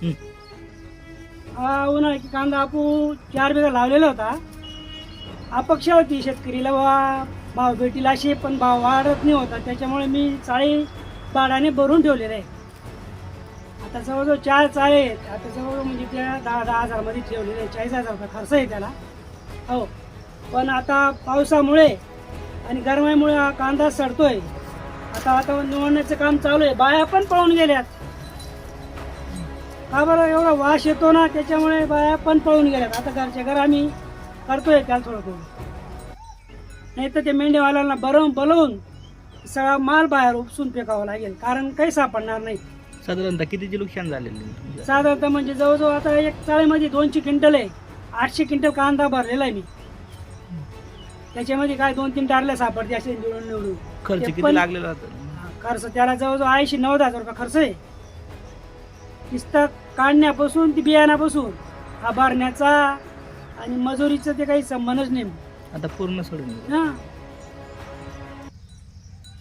हं. हा उन्हाळ्याची कांदा आपण 4 बिघा लावलेला होता. अपेक्षा होती शेतकरीला भाव भेटील अशी, पण भाव वाढत नाही होता. त्याच्यामुळे मी चाळी बाडाने भरून ठेवलेले आहे. आता जवळजवळ 4 चाळे आहेत. आता जवळ म्हणजे त्या 10 हजारमध्ये ठेवलेले आहे. 40,000 रुपये खर्च आहे त्याला. हो, पण आता पावसामुळे आणि गरमाईमुळे हा कांदा सडतोय. आता निवडण्याचं काम चालू आहे. बाया पण पळून गेल्यात. का बरं? एवढा वास येतो ना, त्याच्यामुळे बाया पण पळून गेल्यात. आता घरच्या घर आम्ही करतोय त्याला थोडं थोडं. नाही तर ते मेंढीवाल्यांना बोलवून सगळा माल बाहेर उपसून फेकावा लागेल, कारण काही सापडणार नाही. साधारणतः कितीचे नुकसान झालेलं आहे तुमचं? साधारणतः म्हणजे जवळजवळ आता एक चाळीमध्ये 200 क्विंटल आहे. 800 क्विंटल कांदा भरलेला आहे मी. त्याच्यामध्ये काय 2-3 टारल्या सापडते असे निवडून. खर्च ते किती पण लागलेला होता? खर्च त्याला जवळजवळ 80-90 हजार रुपये खर्च आहे. नुसतं काढण्यापासून ती बियाण्यापासून हा भरण्याचा आणि मजुरीचा ते काही संबंधच नाही. आता पूर्ण सोडून दिलं. हा